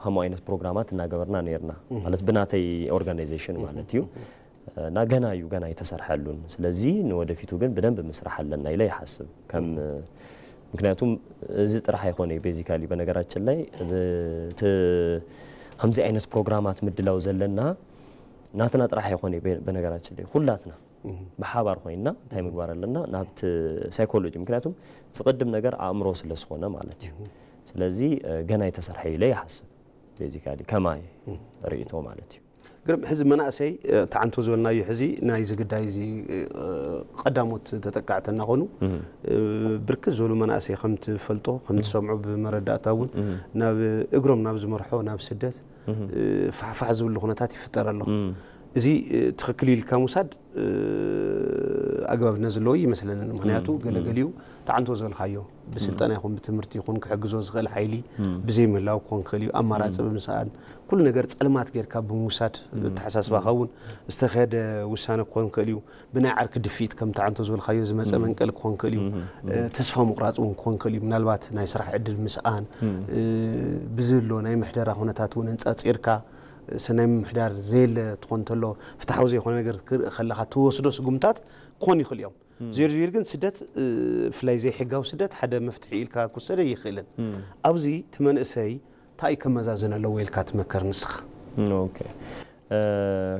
ሃሞ አይነት ፕሮግራማት እናገበርና ነርና ማለት ብናተይ ኦርጋናይዜሽን ማለት እዩ እና ገና ይተሰርሐሉን ስለዚህ ወደፊቱ ግን በደንብ መስራህ አለና ይላይ ሐስብ ከም ምክንያቱም እዚ ጥራህ አይሆነ ቤዚካሊ በነገራችን ላይ همزي አይነት ፕሮግራማት ምድላው ዘለና ናትና ጥራህ አይሆነ በነገራችን ላይ ሁላትና በሐባር ሆይና ታይ ምግባር አለና ናብት ሳይኮሎጂ ምክንያቱም ዝቀድም ነገር አእምሮ ስለሆነ ማለት እዩ ስለዚህ ገና ይተሰርሐ ይላይ ሐስብ ቤዚካሊ ከማይ ሪኢቶ ማለት እዩ قرب حزب مناسي تعنتو زولنا يحزي ناي زغداي زي قداموت تتقعتنا هونو بركز زولو مناسي خمت فلطو خمت سمعوا بمرداتاون ناب اغروم ناب زمرحو ناب سدت فحفح زول خناتات يفطر الله زي تخكلي الكاموساد اغباب نزلوي مثلا مخنياتو غلغليو تعنتو زول خايو بسلطانه يكون بتمرتي يكون كحجزو زغل حيلي بزي ملاو كون خليو امارات بمساعد كل ነገር ጸልማት ጌርካ በሙሳድ ተሐሳስባ ኸውን እስተኸደ ውሳነ ኮን ከሊው ብናይ ዓርክ ድፊት ከም ተዓንቶ ዝብል ኻዮ ዝመጸ መንቀል ኮን ከሊው ተስፋ መቁራጽ ኮን ከሊው ምናልባት ናይ ስራሕ ዕድል ምስአን ብዝሎ ናይ ምሕደራ ሁነታት ወን እንጻጽርካ ሰናይ ምሕዳር ዘለ ተኮንተሎ ፍታሐው ዘይኾነ ነገር ከለኻ ተወስዶ ስጉምታት ኮን ይኽልዮም زير ግን ስደት ፍላይ ዘይ ሕጋው ስደት ሓደ መፍትሒ ኢልካ ኩሰደ ይኽልን ኣብዚ ተመንእሰይ تاي كمزازن لو ويل كات مكر نسخ اوكي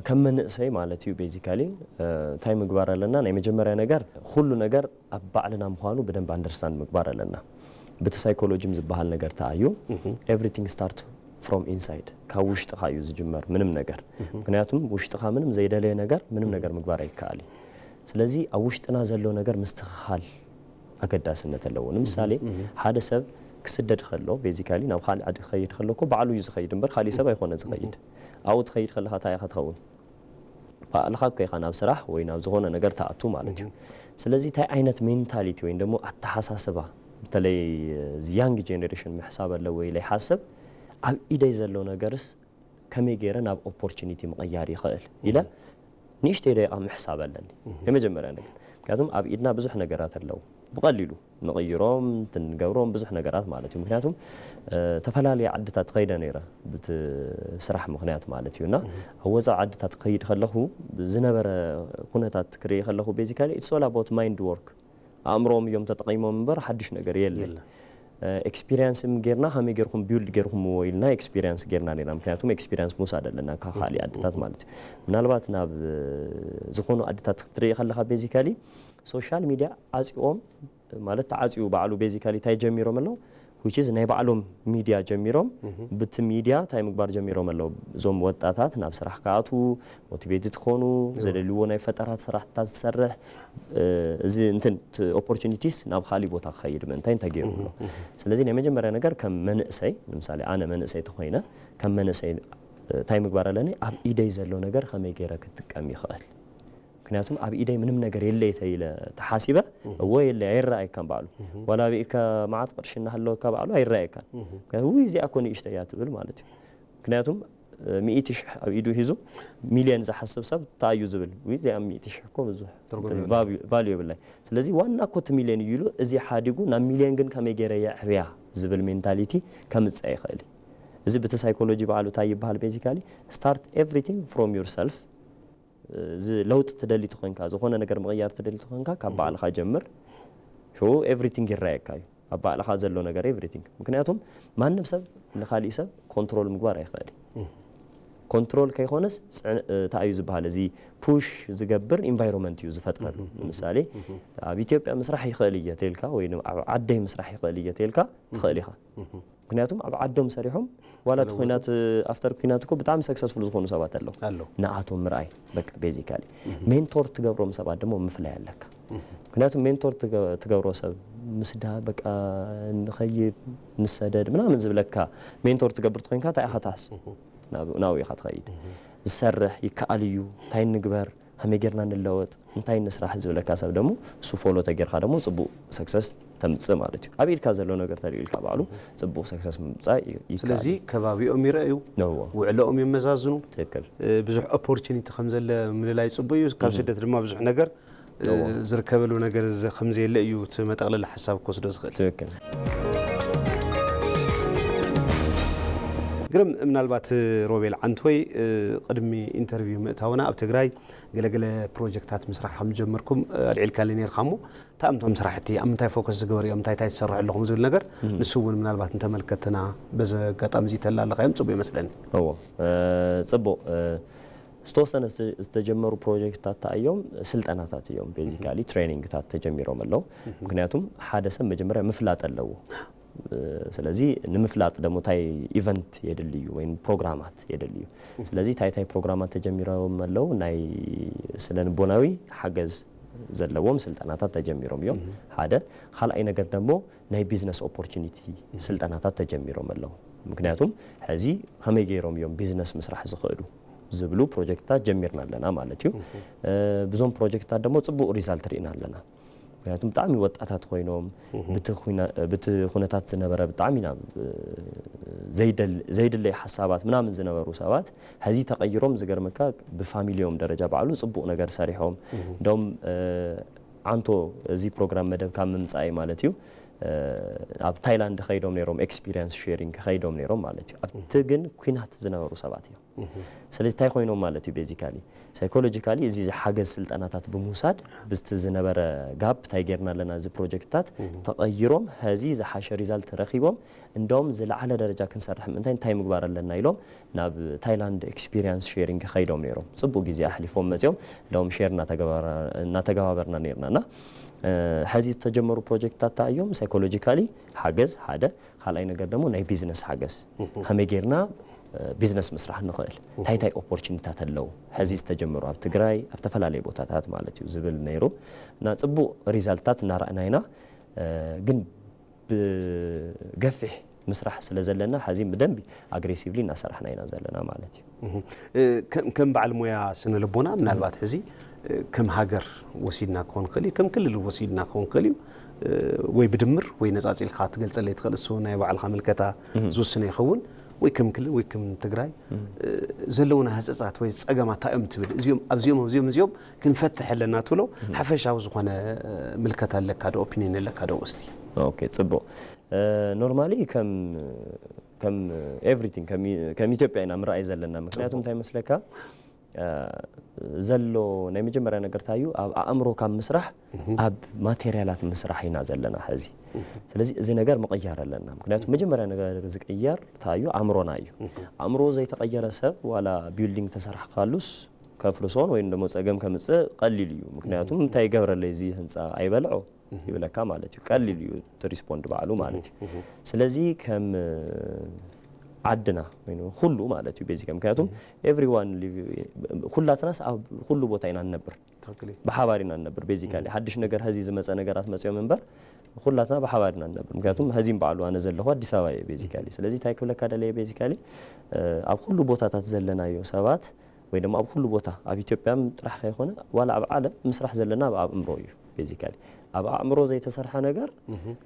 كمنسي معناتيو بيزيكالي تاي مغبار لنا ناي مجمريا ነገር ሁሉ ነገር አባዕልና ምዃኑ በደንብ አንደርስታንድ መግባር አለና በሳይኮሎጂም ዝባሃል ነገር ታዩ ኤቭሪቲንግ ስታርት ፍሮም ኢንሳይድ ካውሽጥ ኻዩ ዝጅመር ምንም ነገር ምክንያቱም ውሽጥኻ ምንም ዘይደለ ነገር ምንም ነገር መግባር አይካሊ ስለዚህ አውሽጥና ዘለው ነገር ምስተኻል አገዳስነት አለው ለምሳሌ ሓደ ሰብ كسدد خلو بيزيكالي ناو خالي عاد خيد خلوكو بعلو يزخيد امبر خالي سبا يخونه زخيد او تخيد خلها تاي خطون فالخاب كي خنا بصراح وينا زغونه ነገር ታአቱ ማለት ነው ስለዚህ ታይ አይነት ሜንታሊቲ ወይን ደግሞ አተሐሳሰባ በተለይ ያንግ ጄነሬሽን መሐሳብ አለ ወይ ላይ ሐሰብ አብ ኢዳይ ዘለው ነገርስ ከመገረን አብ ኦፖርቹኒቲ መቀያሪ ይخل ኢላ ንሽቴ ላይ መሐሳብ አለኝ የመጀመሪያ ነገር ምክንያቱም አብ ኢድና ብዙህ ነገራት አለው بقليلو نغيروم تنغبروم بزح ነገራት ማለት ነው ምክንያቱም ተፈላሊ ዓድታት ኸይደ ነይራ በስራሕ ምክንያት ማለት ይውና አወዛ ዓድታት ኸይድ ኸለኹ ዝነበረ ኩነታት ክሪ ኸለኹ ቤዚካሊ ኢትስ ኦል አባውት ማይንድ ወርክ አእምሮምዮም ተጠቂሞም እንበር ሐዲሽ ነገር የለ ኤክስፒሪየንስም ጌርና ሃሜ ጌርኩም ቢልድ ጌርኩም ወይልና ኤክስፒሪየንስ ጌርና ነይራ ምክንያቱም ኤክስፒሪየንስ ሙሳ አይደለና ካኻሊ ዓድታት ማለት ምናልባት ናብ ዝኾኑ ዓድታት ትሪ ኸለኻ ቤዚካሊ ሶሻል ሚዲያ አጽኦም ማለት ታጽዩ ባዓሉ ቤዚካሊ ታይ ጀሚሮም ነው which is ናይ ባዓሎም ሚዲያ ጀሚሮም በት ሚዲያ ታይ ምግባር ጀሚሮም ነው ዞም ወጣታት ናብ ስራሕ ካቱ ሞቲቬትድ ኾኑ ዘደልዎ ናይ ፈጠራት ስራሕታት ዝሰርሕ እዚ እንትን ኦፖርቹኒቲስ ናብ ኻሊ ቦታ ኸይድ መንታይ ተገይሩ ነው ስለዚህ ናይ መጀመሪያ ነገር ከም መንእሰይ ለምሳሌ አነ መንእሰይ ተኾይነ ከም መንእሰይ ታይ ምግባር አለኒ አብ ኢደይ ዘለው ነገር ከመይ ገረ ክትቀም ይኽእል ምክንያቱም አብ ኢደይ ምንም ነገር የለ ይተይለ ተሐሲበ ወይ የለ አይራይካን ባሉ ወላ ቢካ ማዓት ቅርሽና ህለው ከባሉ አይራይካን ወይ እዚ አኮን ይሽተያት ብል ማለት ነው ምክንያቱም ሚኢትሽ አብ ኢዱ ሂዙ ሚሊዮን ዘሐሰብ ሰብ ታዩ ዝብል ወይ ዚ ሚኢትሽ እኮ ብዙ ቫልዩብል ላይ ስለዚህ ዋና ኮት ሚሊዮን ይሉ እዚ ሓዲጉ ና ሚሊዮን ግን ከመገረ ያህያ ዝብል ሜንታሊቲ ከምጽይ ይኽእል እዚ በሳይኮሎጂ ባሉ ታይ ይባል ቤዚካሊ ስታርት ኤቭሪቲንግ ፍሮም ዮርሰልፍ ز لوت تدلي تخنكا زخونه ነገር መቀየር ተደሊ ተخنካ ካባልኻ ጀምር ሾ ኤቭሪቲንግ ይራይካዩ አባልኻ ዘሎ ነገር ኤቭሪቲንግ ምክንያቱም ማንም ሰብ ለኻሊ ሰብ ኮንትሮል ምግባር አይኸል ኮንትሮል ከይኾነስ ታዩ ዝባል እዚ ፑሽ ዝገብር ኢንቫይሮንመንት ዩ ዝፈጥራል ለምሳሌ አብ ኢትዮጵያ መስራህ ይኸል ይተልካ ወይ ዓደይ መስራህ ይኸል ይተልካ ትኸሊኻ ምክንያቱም አብ ዓዶም ሰሪሖም ዋላ ተኾይናት አፍተር ኩናት እኮ በጣም ሰክሰስፉል ዝሆኑ ሰባት አለው ናአቶም ምራይ በቃ ቤዚካሊ ሜንቶር ትገብሮም ሰባት ደሞ ምፍላይ አለካ ምክንያቱም ሜንቶር ትገብሮ ሰብ ምስዳ በቃ ንኸይብ ንሰደድ ምናምን ዝብለካ ሜንቶር ትገብር ተኾይንካ ታይ አኻታስ ናው ይኻት ኸይድ ዝሰርሕ ይካአልዩ ታይ ንግበር هميجرنا نلوت انتي نسرح زبلك كسب دمو سوفولو تغير خدمو صبو سكسس تمص مالتي ابيل كازلو ነገር ተሪል ካባሉ ጽቡ ሰክሰስ ምምጻይ ይካል ስለዚህ ከባቢኦም ይረአዩ ውዕለኦም ይመዛዝኑ ትክክል ብዙሕ ኦፖርቹኒቲ ከምዘለ ምን ላይ ጽቡዩ ካብ ስደት ድማ ብዙሕ ነገር ዝርከበሉ ነገር ከምዘ የለ እዩ ተመጠቅለል ሐሳብ ኮስዶ ዝኽእል ትክክል ግርም ምናልባት ሮቤል አንቶይ ቅድሚ ኢንተርቪው ምእታውና ኣብ ትግራይ ገለገለ ፕሮጀክታት ምስራሕ ከም ጀመርኩም አልዒልካ ለኔርካሞ ታምቶም ስራሕቲ ኣምታይ ፎከስ ዝገበሩ ኣምታይ ታይ ተሰርሑ ኣለኩም ዝብል ነገር ንሱውን ምናልባት እንተመልከተና በዘ ጋጣም እዚ ተላለኻዮም ጽቡ ይመስለኒ አዎ ጽቡ ስተወሰነ ዝተጀመሩ ፕሮጀክታት ታዮም ስልጠናታት እዮም ቤዚካሊ ትሬኒንግታት ተጀሚሮም ኣለው ምክንያቱም ሓደ ሰብ መጀመሪያ ምፍላጥ ኣለዎ ስለዚህ ንምፍላጥ ደሞ ታይ ኢቨንት የደልዩ ወይ ፕሮግራማት የደልዩ ስለዚህ ታይ ፕሮግራማት ተጀሚሮም ኣለው ናይ ስለንቦናዊ ሓገዝ ዘለዎም ስልጠናታት ተጀሚሮም እዮም ሓደ ካልኣይ ነገር ደሞ ናይ ቢዝነስ ኦፖርቹኒቲ ስልጠናታት ተጀሚሮም ኣለው ምክንያቱም ሕዚ ከመይ ገይሮም እዮም ቢዝነስ መስራሕ ዝኽእሉ ዝብሉ ፕሮጀክታት ጀሚርና ኣለና ማለት እዩ ብዙም ፕሮጀክታት ደሞ ጽቡቕ ሪዛልት ርኢና ኣለና ምክንያቱም በጣም ወጣታት ኮይኖም ብትኹነታት ዝነበረ በጣም ኢና ዘይድለይ ሐሳባት ምናምን ዝነበሩ ሰባት ሕዚ ተቀይሮም ዝገርመካ በፋሚሊዮም ደረጃ ባዕሉ ጽቡቕ ነገር ሰሪሖም እንደውም አንቶ እዚ ፕሮግራም መደብ ካብ ምምጻይ ማለት እዩ ኣብ ታይላንድ ኸይዶም ነይሮም ኤክስፒሪየንስ ሼሪንግ ኸይዶም ነይሮም ማለት እዩ ኣብቲ ግን ኩናት ዝነበሩ ሰባት እዮም ስለዚህ ታይ ኮይኖም ማለት እዩ ቤዚካሊ ሳይኮሎጂካሊ እዚ ሓገዝ ስልጠናታት ብምውሳድ ብስቲ ዝነበረ ጋፕ ታይ ጌርና ኣለና እዚ ፕሮጀክታት ተቀይሮም ሕዚ ዝሓሸ ሪዛልት ረኺቦም እንደውም ዝለዓለ ደረጃ ክንሰርሕ ምንታይ ታይ ምግባር ኣለና ኢሎም ናብ ታይላንድ ኤክስፒሪየንስ ሼሪንግ ኸይዶም ነይሮም ጽቡቕ ጊዜ ኣሕሊፎም መጽዮም እንደውም ሼር እናተገባበርና ነይርናና ሕዚ ተጀመሩ ፕሮጀክታት ታዮም ሳይኮሎጂካሊ ሓገዝ ሓደ ካልኣይ ነገር ደሞ ናይ ቢዝነስ ሓገዝ ከመይ ጌርና ቢዝነስ መስራሕ ንኽእል ታይ ኦፖርቹኒቲታት ኣለው ሕዚ ዝተጀመሩ ኣብ ትግራይ ኣብ ተፈላለየ ቦታታት ማለት እዩ ዝብል ነይሩ እና ጽቡቕ ሪዛልትታት እናረኣናይና ግን ብገፊሕ مسرح سلازلنا حزين بدنبي أغريسيفلي نسرحنا هنا زلنا مالتي كم بعد مويا سنة لبونا من البات هذي كم هاجر وسيدنا كون قلي كم كل اللي وسيدنا كون قلي ويبدمر وينزعج الخاط قلت اللي يدخل السونة وعلى خامل كتا زوج سنة يخون ويكم كل ويكم تجراي زلونا هزات ويز أجمع تأم تبل زيوم كنفتح لنا تولو حفش عاوز وانا ملكتها لك هذا opinion لك هذا وستي أوكي تصبو نورمالي كم everything كم إثيوبيا أنا مرأي زلنا مكنياتهم تاي مسلكا زلو ناي مجمرة نقر تايو أمرو كم مسرح أب ماتيريالات مسرح هنا زلنا حزي سلازي زي نقر مقيار لنا مكنياتهم مجمرة نقر رزق إيار تايو أمرو نايو أمرو زي تغير سب ولا بيلدينج تسرح قالوس كفلوسون وين دمو تسقم كمص قليليو مكنياتهم تاي قبر اللي زي هنصا أيبلعو يبلك مالتي قليليو تريسبوند بعلو مالتي سلازي كم عدنا يعني كله مالتي بيزيكا مكنياتهم everyone كلاتنا كله بوتاينا ننبر بحوارينا ننبر بيزيكالي حدش نجر هذه زمزة نجارات مسوي منبر كلاتنا بحوارينا ننبر مكنياتهم هزين بعلو أنا زل هو الدساوي بيزيكالي سلازي تايكل لك هذا ليه بيزيكالي أب كله بوتا تزلنا يوسفات وينما أب كله بوتا أب إثيوبيا مطرح خيخونا ولا أب عالم مسرح زلنا أب أمروي بيزيكالي أب أمرو زي تسرح نجار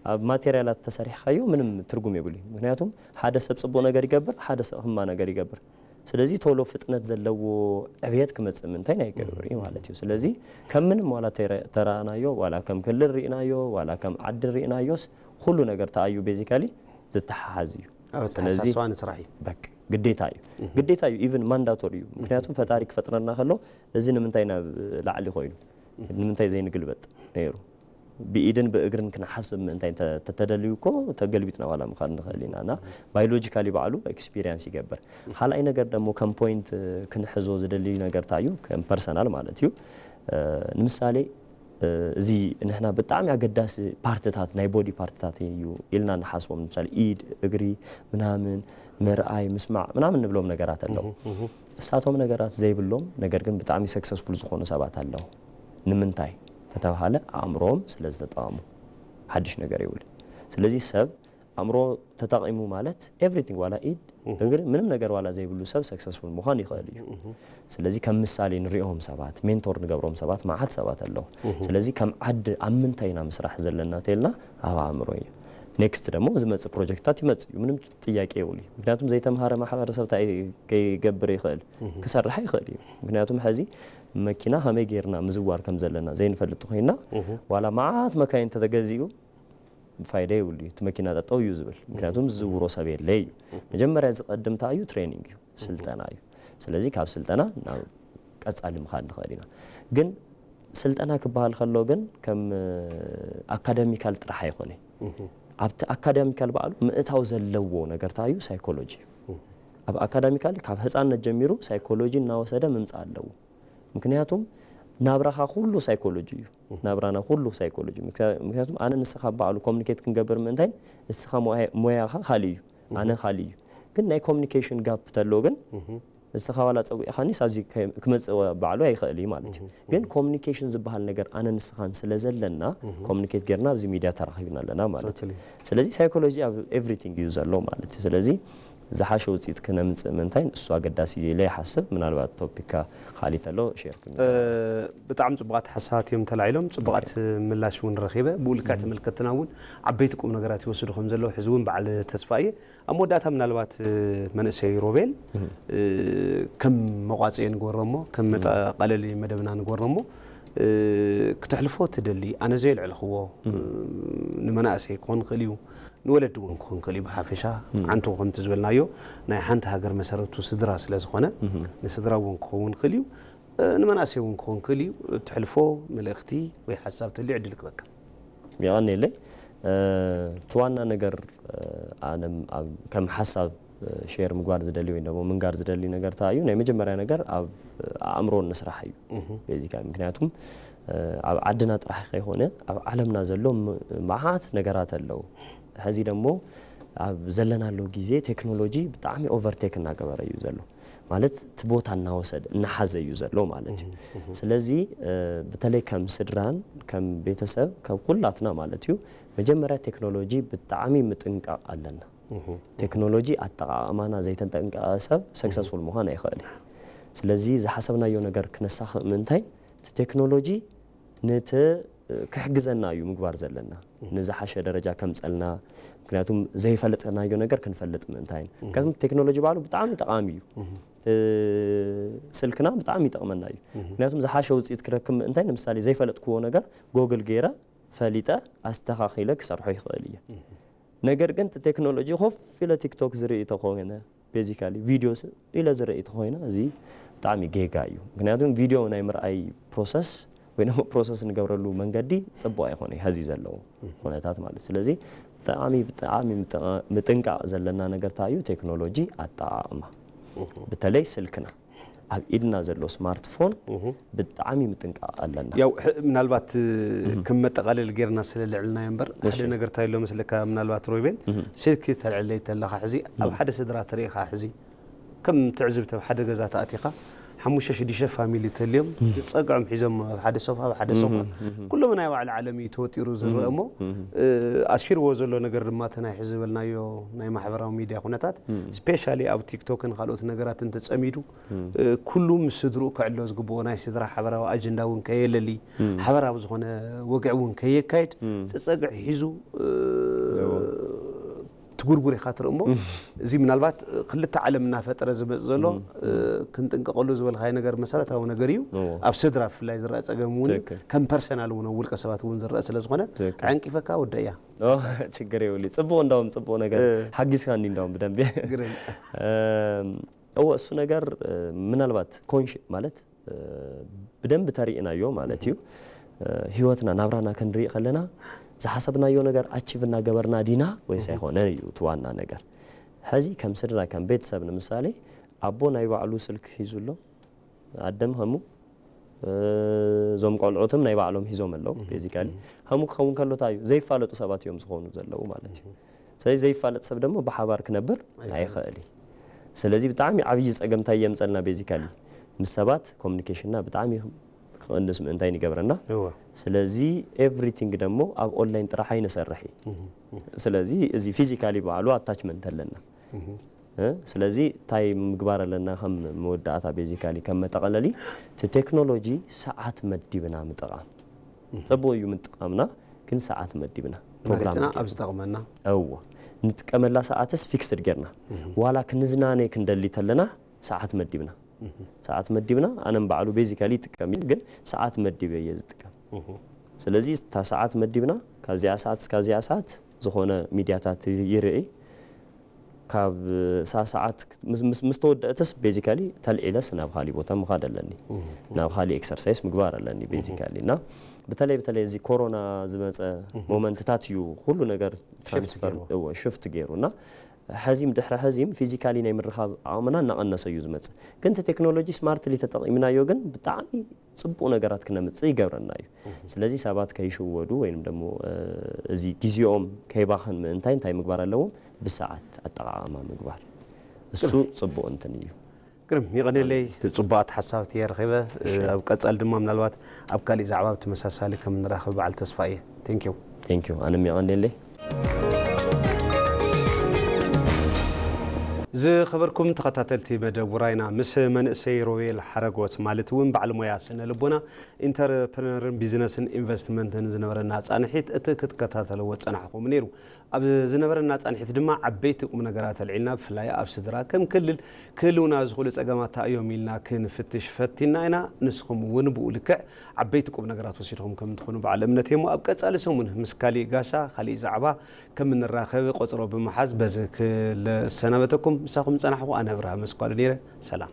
أب ماتيريالات تسرح خيو من ترجم يقولي مكنياتهم حدث بسبب نجار يجبر حدث هم نجار يجبر سلازي تولو فتنة زلوا أبيات كم من تين يجبري مالتيو سلازي كم من ولا ترى نايو ولا كم كل الرئنايو ولا كم عد الرئنايوس كله نجار تأيو بيزيكالي زتحازيو سلازي سواء نسرحي بك قديتايو even mandatory مكنياتهم فتاريك فترنا خلو لازم من تينا لعلي خوينو من تي زين قلبت نيرو بإيدن بإجرن كنا حسب من تين تتدليوكو تقلبتنا ولا مخالنا خلينا أنا biologically بعلو experience يجبر حال أي نجار دمو كم point كنا حزوز دللي نجار تايو كم personal مالتيو نمثالي زي نحن بتعامل قداس بارتات ناي بودي بارتات يو إلنا نحاسبهم مثال إيد إجري منامن مرأي مسمع منامن نبلوم نجارات اللو ساعتهم نجارات زي بلوم نجار كن بتعامل successful زخون سبات اللو نمنتاي تتوهلا أمرهم سلازة طعمه حدش نجار يقول سلازي سب አምሮ ተጠቂሙ ማለት ኤቭሪቲንግ ዋላ ኢድ እንግዲህ ምንም ነገር ዋላ ዘይብሉ ሰብ ሰክሰስፉል መሆን ይኽእል እዩ ስለዚህ ከም ምሳሌ ንሪኦም ሰባት ሜንቶር ንገብሮም ሰባት ማዓት ሰባት ኣለዉ ስለዚህ ከም ዓዲ ኣብ ምንታይና ምስራሕ ዘለና ተልና ኣብ ኣእምሮ እዩ ኔክስት ደግሞ ዝመጽእ ፕሮጀክታት ይመጽእ እዩ ምንም ጥያቄ የብሉ ምክንያቱም ዘይተምሃረ ማሕበረሰብ ታይ ከይገብር ይኽእል ክሰርሕ ይኽእል እዩ ምክንያቱም ሕዚ መኪና ከመይ ጌርና ምዝዋር ከም ዘለና ዘይንፈልጥ ኮይና ዋላ ማዓት መካይን ተተገዚኡ ፋይዳ ይውል እዩ መኪና ጠጠው እዩ ዝብል ምክንያቱም ዝውሮ ሰብ የለ እዩ መጀመሪያ ዝቀድምታ እዩ ትሬኒንግ እዩ ስልጠና እዩ ስለዚህ ካብ ስልጠና ናብ ቀጻሊ ምኻድ ንኽእል ኢና ግን ስልጠና ክበሃል ከሎ ግን ከም አካዳሚካል ጥራሕ አይኮነ ኣብቲ አካዳሚካል ባዕሉ ምእታው ዘለዎ ነገር ታዩ ሳይኮሎጂ ኣብ አካዳሚካል ካብ ህፃንነት ጀሚሩ ሳይኮሎጂ እናወሰደ ምምጻእ ኣለዎ ምክንያቱም ናብራኻ ሁሉ ሳይኮሎጂ እዩ ናብራና ሁሉ ሳይኮሎጂ ምክንያቱም አነ ንስኻ ባዕሉ ኮሙኒኬት ክንገብር ምንታይ ንስኻ ሞያኻ ኻሊ እዩ አነ ኻሊ እዩ ግን ናይ ኮሙኒኬሽን ጋፕ ተሎ ግን ንስኻ ዋላ ፀዊዕኻኒ ሳብዚ ክመጽእ ባዕሉ ኣይኽእል እዩ ማለት እዩ ግን ኮሙኒኬሽን ዝበሃል ነገር አነ ንስኻን ስለዘለና ኮሙኒኬት ጌርና ኣብዚ ሚድያ ተራኺብና ኣለና ማለት እዩ ስለዚህ ሳይኮሎጂ ኣብ ኤቭሪቲንግ እዩ ዘሎ ማለት እዩ ስለዚህ زحاش وصيت كنا منتين السوا قداسي لي حسب من الوقت توبيكا خالي تلو شير بتعم صبغات حسات يوم تلعيلهم صبغات ملاش ون رخيبه بولكات ملكتناون عبيتكم نغرات يوسدوهم زلو حزون بعد تسفايه اموداتها من الوقت منسي روبيل كم مقاصي نغورمو كم قللي مدبنا نغورمو كتحلفو تدلي انا زي العلخو نمناسي كون خليو نولد ونكون كلي بحافشة عنتو خمت زبلنايو ناي حنت هاجر مسارته سدرا سلازخونه نسدرا ونكون خليو نمناسي ونكون خليو تحلفو ملختي ويحسب تلي عدلك بك يعني لي توانا نجر انا كم حسب شير مغوار زدلي وين دمو من غار زدلي نجر تايو ناي مجمريا نجر امرو نسرحيو بيزي كان مكنياتهم عدنا طرح يخونه عالمنا زلو معات نجرات اللو هذه دمو زلنا له غيزي تكنولوجي بتاعمي اوفرتيك እናገበረ እዩ ዘሎ ማለት ትቦታና ወሰድ እናሐዘ እዩ ዘሎ ማለት ስለዚህ በተለይ ከም ስድራን ከም ቤተሰብ ከም ኩላትና ማለት እዩ መጀመሪያ ቴክኖሎጂ በጣም ምጥንቃ አለና ቴክኖሎጂ አጠቃቀማና ዘይተንጠንቀቀ ሰብ ሰክሰስፉል መሆን አይኸል ስለዚህ ዝሐሰብናዮ ነገር ክነሳኽ ምንታይ ቴክኖሎጂ ነተ كحجزنا يوم مقبار زلنا نزحش درجة كم سألنا ممكناتهم زي فلتنا يو نجار كنفلت من تاين كم تكنولوجيا بعلو بتعامل تقاميو سلكنا بتعامل تقامنا يو ممكناتهم زحش وزيد كركم من تاين مثالي زي فلت كوا نجار جوجل جيرا فليتا استخاخي لك صرحي خالية نجار كنت تكنولوجيا خوف في تيك توك زري تخوينا بيزيكالي فيديوز إلى زري تخوينا زي تعامل جيجايو ممكناتهم فيديو نايمر أي بروسس وينما بروسس نقبرلو منقدي صبوا يخوني هذي زلوا هونتات مالك ስለዚህ በጣም ምጥንቃ ዘለና ነገር ታዩ ቴክኖሎጂ አጣማ በተለይ ስልክና ኣብ ኢድና ዘሎ ስማርትፎን በጣም ምጥንቃ አለና ያው ምናልባት ከመጠቃለል ጌርና ስለልዕልና ይንበር ሓደ ነገር ታይሎ መስለካ ምናልባት ሮቤል ስልክ ተልዕለይ ተለኻ ሕዚ ኣብ ሓደ ስድራ ተሪኻ ሕዚ ከም ትዕዝብተ ሓደ ገዛ ተኣቲኻ حموشة شديشة فاميلي تليم يصقعهم حزم بحد صوفها بحد صوفها كل من أيوة على العالمي توتي روز الرقمو أشير وزلوا نجر ما تنا حزب النايو ناي محبرة وميديا خناتات سبيشالي أو تيك توك نخلوت نجارات أنت تسميدو كلهم صدروا كعلوز جبوا ناي صدرا حبرة وأجندة ونكيل اللي حبرة وزخنا وقعون كي كايت تصقع حزو تقول خاطر أمه زي من البات خلت تعلمنا فترة زبزلو كنت انقلوا زول هاي نجار مسألة أو نجاريو أبصدرا في اللي زرعت أجمعون كم بيرسونال ونقول كسبات ونزرع سلزخنا عن كيف كاو الدنيا تشكري ولي صبون داوم صبون نجار حقيس كان داوم بدم بيه أو السو نجار من البات كونش مالت بدم بتاريخنا يوم مالتيو هيوتنا نبرنا كنري خلنا زحسبنا يو نجار أشيفنا جبرنا دينا ويسيخونا يوتوانا نجار هذه كم سرنا كم بيت سبنا مثالي أبونا يبعلو سلك هيزولو عدم همو زوم قال عتم نيبعلهم هيزوم اللو بيزيكالي همو خون كلو تايو زي فالت وسبات يوم سخونو زلو مالتي زي فالت سب دمو بحبار كنبر هاي خالي سلازي بتعامي عبيز أجم تايم سألنا بيزيكالي مسبات كوميونيكيشننا بتعامي ክቕንስ ምእንታይ ይገብረና ስለዚ ኤቭሪቲንግ ደሞ ኣብ ኦንላይን ጥራሕ ኣይንሰርሕ ስለዚ እዚ ፊዚካሊ ባዕሉ አታችመንት ኣለና ስለዚ ታይ ምግባር ኣለና ከም መወዳእታ ቤዚካሊ ከም መጠቀለሊ ቴክኖሎጂ ሰዓት መዲብና ምጥቃም ጽቡቅ እዩ ምጥቃምና ግን ሰዓት መዲብና ፕሮግራምና ኣብዝጠቅመና አዎ ንጥቀመላ ሰዓትስ ፊክስድ ገርና ዋላ ክንዝናነ ክንደሊ ተለና ሰዓት መዲብና ሰዓት መዲብና አነም ባዕሉ ቤዚካሊ ጥቅም ግን ሰዓት መዲበ የዝጥቀም ስለዚህ ታ ሰዓት መዲብና ከዚያ ሰዓት እስከዚያ ሰዓት ዝኾነ ሚዲያታት ይርኢ ካብ ሰዓት ምስተወደእተስ ቤዚካሊ ተልዒለስ ናብ खाሊ ቦታ ምኻድ ኣለኒ ናብ खाሊ ኤክሰርሳይዝ ምግባር ኣለኒ ቤዚካሊ እና በተለይ እዚ ኮሮና ዝመፀ ሞመንትታት እዩ ሁሉ ነገር ትራንስፈር ሽፍት ገይሩና حزيم دحر حزيم فيزيكالي ناي مرخاب عامنا نقنسو እዩ ዝመጽ ግን ቴክኖሎጂ ስማርትሊ ተጠቂምናዮ ግን በጣም ጽቡቅ ነገራት ከነምጽ ይገብረና እዩ ስለዚ ሰባት ከይሽወዱ ወይንም ደሞ እዚ ጊዜኦም ከይባኽን እንታይ ምግባር ኣለዎም ብሰዓት አጠቃቀማ ምግባር እሱ ጽቡቅ እንትን እዩ ግርም ይቀነለይ ጽቡቃት ሐሳብት የርኺበ ኣብ ቀጻል ድማ ምናልባት ኣብ ካሊ ዛዕባ ተመሳሳሊ ከም ንራኸብ በዓል ተስፋየ ቴንክ ዩ ኣነም ይቀነለይ خبركم تخطاتلتي مدبوراينا مس منسي رويل حرقوت مالتون بعلمويا سنه لبونا انتربرنر بيزنسن انفستمنتن زنبرنا صانحيت اتكتكتاتلو صنحكم منيرو اب زنبرنا صانحيت دما عبيتكم نغرات العلنا فلاي اب سدرا كم كلونا زخول صقماتا يوميلنا كنفتش فتينا انا نسخم ونبو لكع عبيتكم نغرات وسيتهم كم تكونوا بعلمنتيمو اب قصال سمون مسكالي غاشا خلي زعبا كم نراخب قصرو بمحاز بزك لسنبتكم مساكم صنحوا انا ابراهيم مسكال نيره سلام